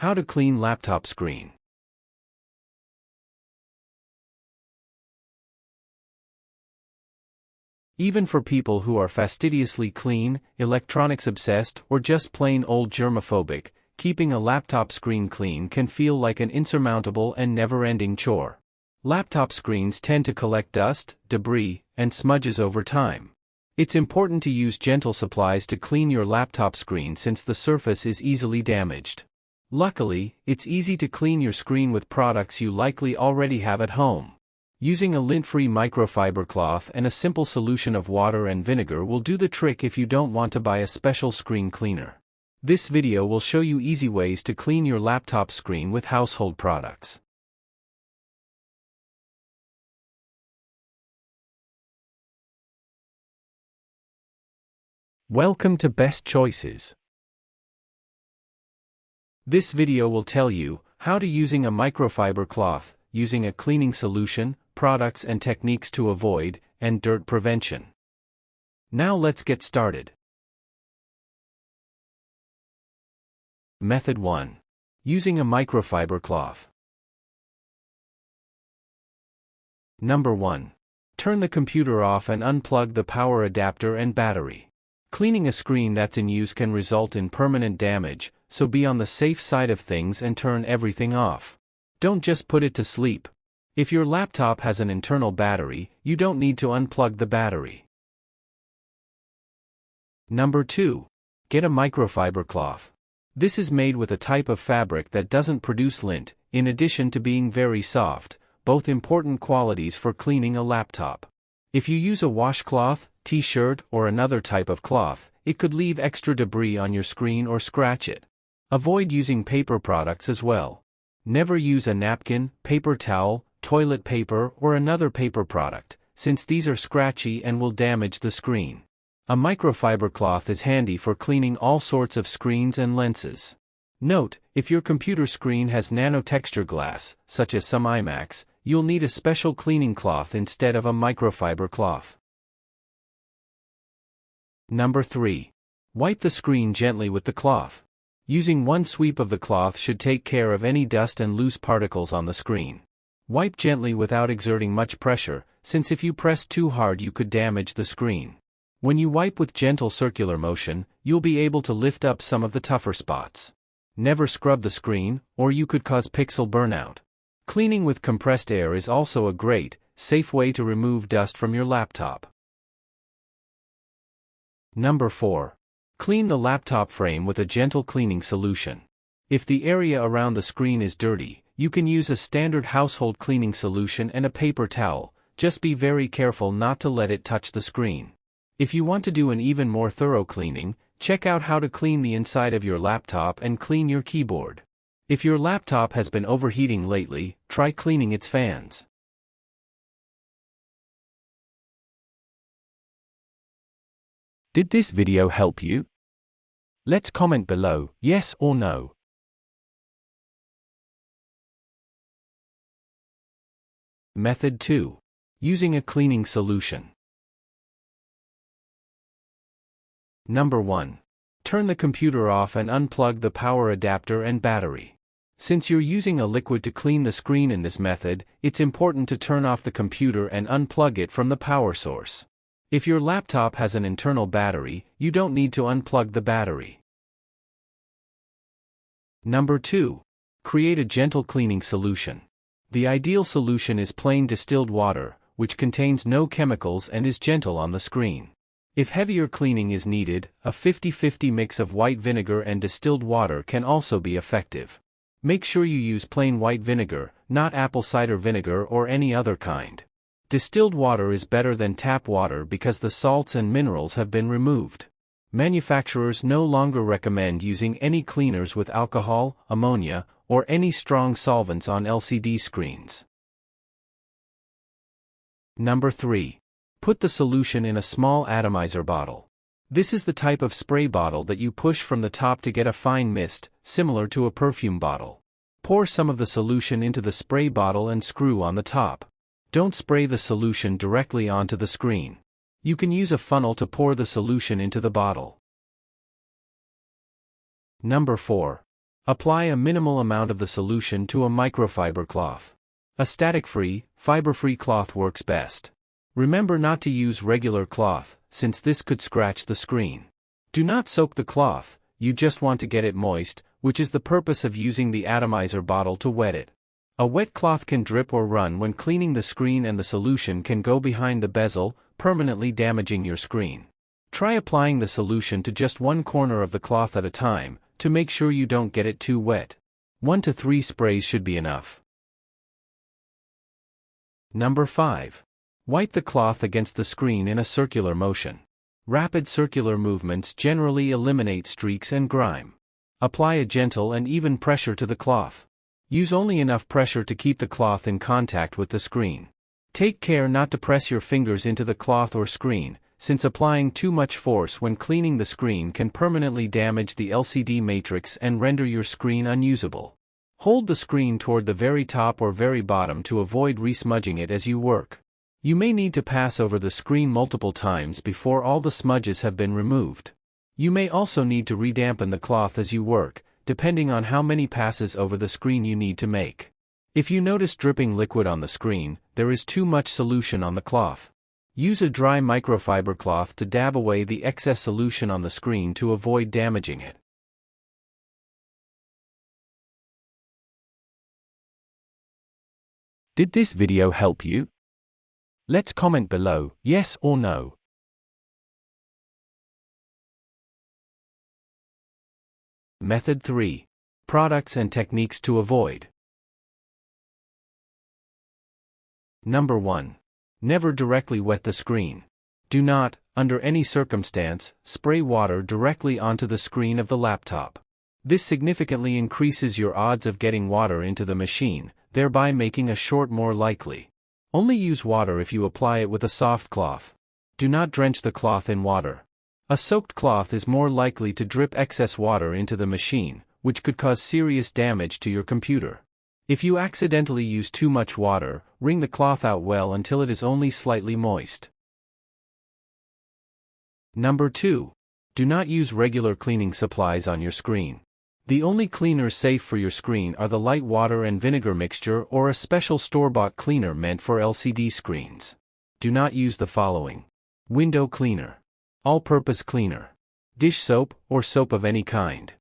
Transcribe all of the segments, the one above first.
How to clean laptop screen. Even for people who are fastidiously clean, electronics obsessed, or just plain old germophobic, keeping a laptop screen clean can feel like an insurmountable and never-ending chore. Laptop screens tend to collect dust, debris, and smudges over time. It's important to use gentle supplies to clean your laptop screen since the surface is easily damaged. Luckily, it's easy to clean your screen with products you likely already have at home. Using a lint-free microfiber cloth and a simple solution of water and vinegar will do the trick if you don't want to buy a special screen cleaner. This video will show you easy ways to clean your laptop screen with household products. Welcome to Best Choices. This video will tell you how to using a microfiber cloth, using a cleaning solution, products and techniques to avoid, and dirt prevention. Now let's get started. Method 1. Using a microfiber cloth. Number 1. Turn the computer off and unplug the power adapter and battery. Cleaning a screen that's in use can result in permanent damage, so be on the safe side of things and turn everything off. Don't just put it to sleep. If your laptop has an internal battery, you don't need to unplug the battery. Number 2. Get a microfiber cloth. This is made with a type of fabric that doesn't produce lint, in addition to being very soft, both important qualities for cleaning a laptop. If you use a washcloth, t-shirt, or another type of cloth, it could leave extra debris on your screen or scratch it. Avoid using paper products as well. Never use a napkin, paper towel, toilet paper, or another paper product, since these are scratchy and will damage the screen. A microfiber cloth is handy for cleaning all sorts of screens and lenses. Note, if your computer screen has nanotexture glass, such as some iMacs, you'll need a special cleaning cloth instead of a microfiber cloth. Number 3. Wipe the screen gently with the cloth. Using one sweep of the cloth should take care of any dust and loose particles on the screen. Wipe gently without exerting much pressure, since if you press too hard you could damage the screen. When you wipe with gentle circular motion, you'll be able to lift up some of the tougher spots. Never scrub the screen, or you could cause pixel burnout. Cleaning with compressed air is also a great, safe way to remove dust from your laptop. Number 4. Clean the laptop frame with a gentle cleaning solution. If the area around the screen is dirty, you can use a standard household cleaning solution and a paper towel, just be very careful not to let it touch the screen. If you want to do an even more thorough cleaning, check out how to clean the inside of your laptop and clean your keyboard. If your laptop has been overheating lately, try cleaning its fans. Did this video help you? Let's comment below, yes or no. Method 2. Using a cleaning solution. Number 1. Turn the computer off and unplug the power adapter and battery. Since you're using a liquid to clean the screen in this method, it's important to turn off the computer and unplug it from the power source. If your laptop has an internal battery, you don't need to unplug the battery. Number 2. Create a gentle cleaning solution. The ideal solution is plain distilled water, which contains no chemicals and is gentle on the screen. If heavier cleaning is needed, a 50-50 mix of white vinegar and distilled water can also be effective. Make sure you use plain white vinegar, not apple cider vinegar or any other kind. Distilled water is better than tap water because the salts and minerals have been removed. Manufacturers no longer recommend using any cleaners with alcohol, ammonia, or any strong solvents on LCD screens. Number 3. Put the solution in a small atomizer bottle. This is the type of spray bottle that you push from the top to get a fine mist, similar to a perfume bottle. Pour some of the solution into the spray bottle and screw on the top. Don't spray the solution directly onto the screen. You can use a funnel to pour the solution into the bottle. Number 4. Apply a minimal amount of the solution to a microfiber cloth. A static-free, fiber-free cloth works best. Remember not to use regular cloth, since this could scratch the screen. Do not soak the cloth, you just want to get it moist, which is the purpose of using the atomizer bottle to wet it. A wet cloth can drip or run when cleaning the screen, and the solution can go behind the bezel, permanently damaging your screen. Try applying the solution to just one corner of the cloth at a time, to make sure you don't get it too wet. 1 to 3 sprays should be enough. Number 5. Wipe the cloth against the screen in a circular motion. Rapid circular movements generally eliminate streaks and grime. Apply a gentle and even pressure to the cloth. Use only enough pressure to keep the cloth in contact with the screen. Take care not to press your fingers into the cloth or screen, since applying too much force when cleaning the screen can permanently damage the LCD matrix and render your screen unusable. Hold the screen toward the very top or very bottom to avoid resmudging it as you work. You may need to pass over the screen multiple times before all the smudges have been removed. You may also need to redampen the cloth as you work, depending on how many passes over the screen you need to make. If you notice dripping liquid on the screen, there is too much solution on the cloth. Use a dry microfiber cloth to dab away the excess solution on the screen to avoid damaging it. Did this video help you? Let's comment below, yes or no. Method 3. Products and techniques to avoid. Number 1. Never directly wet the screen. Do not, under any circumstance, spray water directly onto the screen of the laptop. This significantly increases your odds of getting water into the machine, thereby making a short more likely. Only use water if you apply it with a soft cloth. Do not drench the cloth in water. A soaked cloth is more likely to drip excess water into the machine, which could cause serious damage to your computer. If you accidentally use too much water, wring the cloth out well until it is only slightly moist. Number 2. Do not use regular cleaning supplies on your screen. The only cleaners safe for your screen are the light water and vinegar mixture or a special store-bought cleaner meant for LCD screens. Do not use the following: window cleaner, all-purpose cleaner, dish soap, or soap of any kind.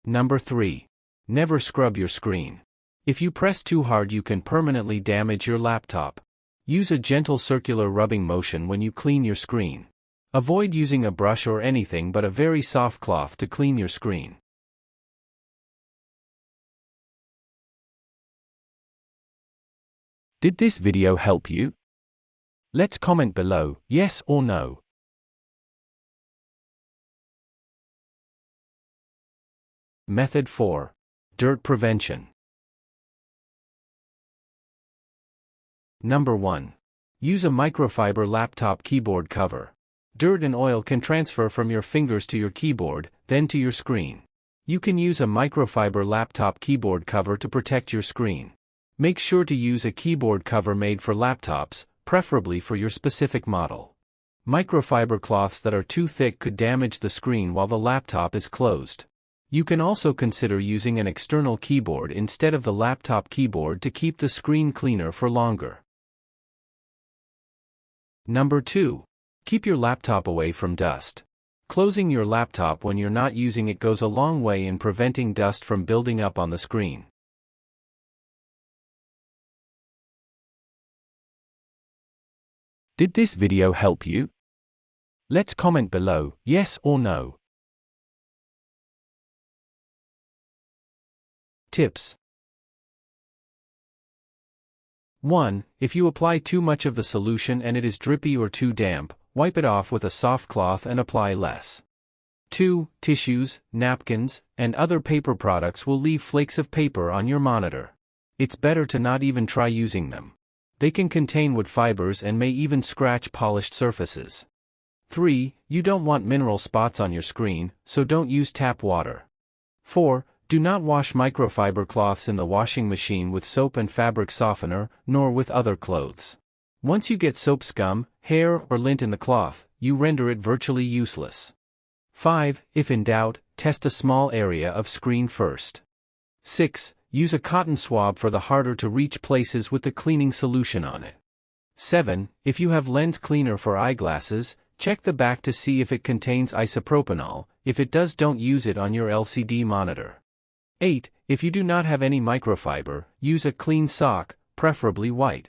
Number 3. Never scrub your screen. If you press too hard, you can permanently damage your laptop. Use a gentle circular rubbing motion when you clean your screen. Avoid using a brush or anything but a very soft cloth to clean your screen. Did this video help you? Let's comment below, yes or no. Method 4. Dirt prevention. Number 1. Use a microfiber laptop keyboard cover. Dirt and oil can transfer from your fingers to your keyboard, then to your screen. You can use a microfiber laptop keyboard cover to protect your screen. Make sure to use a keyboard cover made for laptops, preferably for your specific model. Microfiber cloths that are too thick could damage the screen while the laptop is closed. You can also consider using an external keyboard instead of the laptop keyboard to keep the screen cleaner for longer. Number 2. Keep your laptop away from dust. Closing your laptop when you're not using it goes a long way in preventing dust from building up on the screen. Did this video help you? Let's comment below, yes or no. Tips. 1. If you apply too much of the solution and it is drippy or too damp, wipe it off with a soft cloth and apply less. 2. Tissues, napkins, and other paper products will leave flakes of paper on your monitor. It's better to not even try using them. They can contain wood fibers and may even scratch polished surfaces. 3. You don't want mineral spots on your screen, so don't use tap water. 4. Do not wash microfiber cloths in the washing machine with soap and fabric softener, nor with other clothes. Once you get soap scum, hair, or lint in the cloth, you render it virtually useless. 5. If in doubt, test a small area of screen first. 6. Use a cotton swab for the harder to reach places with the cleaning solution on it. 7. If you have lens cleaner for eyeglasses, check the back to see if it contains isopropanol. If it does, don't use it on your LCD monitor. 8. If you do not have any microfiber, use a clean sock, preferably white.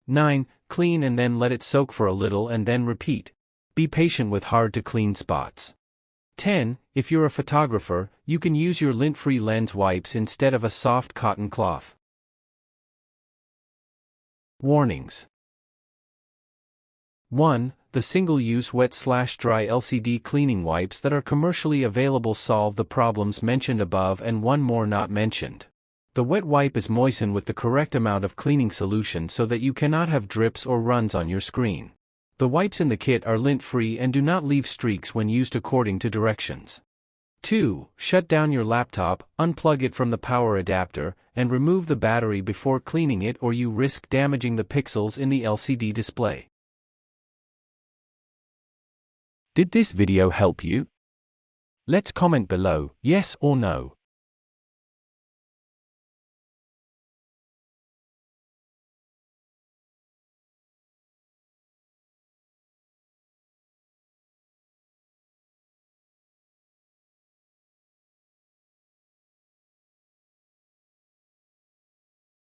9. Clean and then let it soak for a little and then repeat. Be patient with hard to clean spots. 10. If you're a photographer, you can use your lint-free lens wipes instead of a soft cotton cloth. Warnings. 1. The single-use wet/dry LCD cleaning wipes that are commercially available solve the problems mentioned above and one more not mentioned. The wet wipe is moistened with the correct amount of cleaning solution so that you cannot have drips or runs on your screen. The wipes in the kit are lint-free and do not leave streaks when used according to directions. 2. Shut down your laptop, unplug it from the power adapter, and remove the battery before cleaning it or you risk damaging the pixels in the LCD display. Did this video help you? Let's comment below, yes or no.